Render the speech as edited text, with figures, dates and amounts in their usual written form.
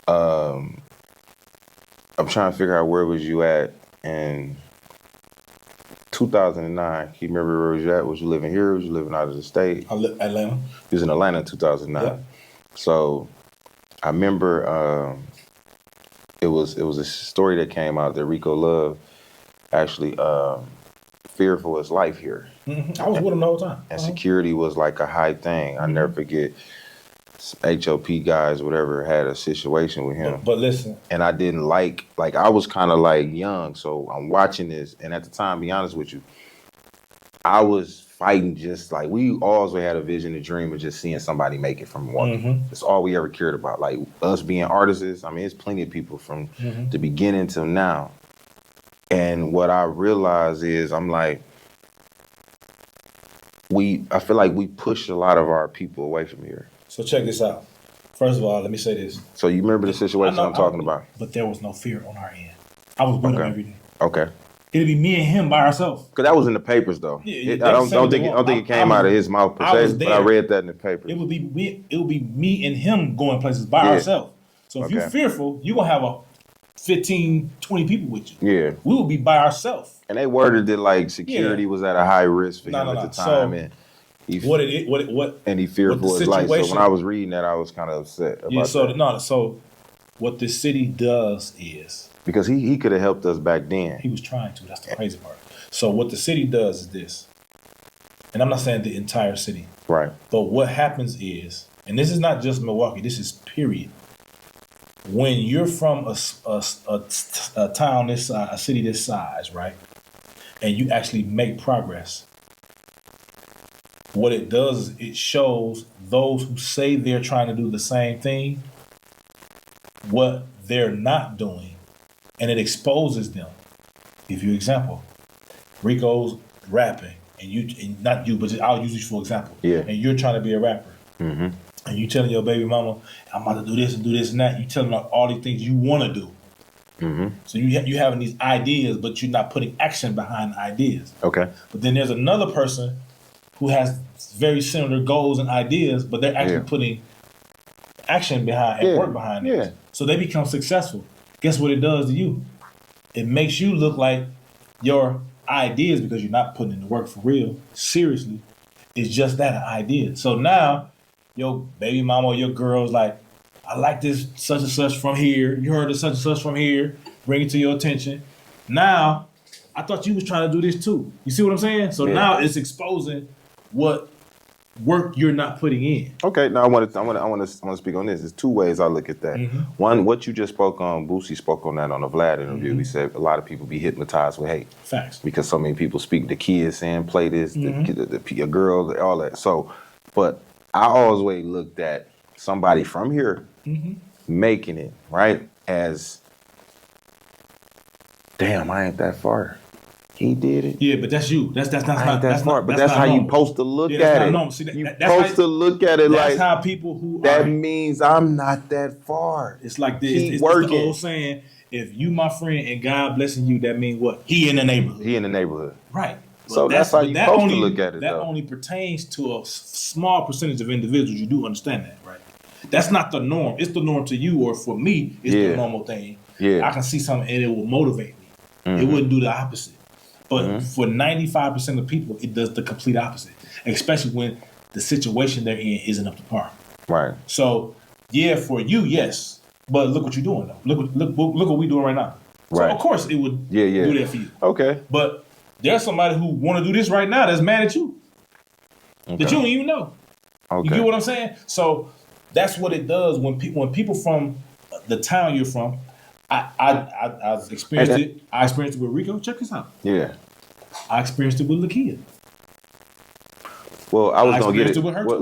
Um, I'm trying to figure out where was you at in 2009. Can you remember where was you at? Was you living here? Was you living out of the state? Atlanta. You was in Atlanta in 2009. Yep. So I remember it was a story that came out that Rico Love actually fearful his life here. Mm-hmm. I was with him the whole time. And security was like a high thing. I never forget HOP guys, whatever, had a situation with him. But listen. And I didn't like I was kind of like young, so I'm watching this. And at the time, be honest with you, I was fighting just like, we always had a vision, a dream of just seeing somebody make it from Milwaukee. Mm-hmm. That's all we ever cared about. Like us being artists, I mean, there's plenty of people from the beginning till now. And what I realize is, I'm like, I feel like we push a lot of our people away from here. So check this out. First of all, let me say this. So you remember the situation I'm talking about? But there was no fear on our end. I was with him every day. Okay. It'd be me and him by ourselves. Because that was in the papers, though. Yeah, I don't think it came out of his mouth per se, but I read that in the papers. It would be me and him going places by ourselves. So if you're fearful, you're going to have a 15, 20 people with you. Yeah. We would be by ourselves. And they worded it like security was at a high risk for him at the time. So, and he fearful his life. So when I was reading that, I was kind of upset about that. So what this city does is, because he could have helped us back then. He was trying to. That's the crazy part. So what the city does is this, and I'm not saying the entire city, right? But what happens is, and this is not just Milwaukee. This is period. When you're from a town this size, a city this size, right, and you actually make progress, what it does is it shows those who say they're trying to do the same thing what they're not doing, and it exposes them. Give you an example. Rico's rapping, and not you, but I'll use you for example. Yeah. And you're trying to be a rapper. Mm-hmm. And you telling your baby mama, I'm about to do this and that. You telling her all these things you want to do. Mm-hmm. So you having these ideas, but you're not putting action behind the ideas. Okay. But then there's another person who has very similar goals and ideas, but they're actually putting action behind and work behind it. So they become successful. Guess what it does to you? It makes you look like your ideas, because you're not putting in the work for real, seriously, it's just that, an idea. So now your baby mama or your girl's like, I like this such and such from here. You heard of such and such from here. Bring it to your attention. Now, I thought you was trying to do this too. You see what I'm saying? So now it's exposing what work you're not putting in. Okay, now I want to speak on this. There's two ways I look at that. Mm-hmm. One, what you just spoke on, Boosie spoke on that on the Vlad interview. Mm-hmm. He said a lot of people be hypnotized with hate. Facts. Because so many people speak, the kids saying, play this, the girls, all that. So, but I always looked at somebody from here making it, right, as, damn, I ain't that far. He did it. Yeah, but that's you. That's not that smart. But that's how you supposed to look at it. See, you supposed to look at it like, that's how people who that means I'm not that far. It's like this. Keep it's working. The old saying, if you my friend and God blessing you, that means what? He in the neighborhood. He in the neighborhood. Right. So that's how you supposed to look at it. That only pertains to a small percentage of individuals. You do understand that, right? That's not the norm. It's the norm to you, or for me, it's the normal thing. Yeah. I can see something and it will motivate me. Mm-hmm. It wouldn't do the opposite. But for 95% of people, it does the complete opposite, especially when the situation they're in isn't up to par. Right. So, for you, yes. But look what you're doing, though. Look what we're doing right now. Right. So, of course, it would do that for you. Okay. But there's somebody who want to do this right now that's mad at you. That you don't even know. Okay. You get what I'm saying? So, that's what it does when people from the town you're from, I've experienced it. I experienced it with Rico. Check this out. Yeah. I experienced it with Lakia. Well, I was going to get it. With her too.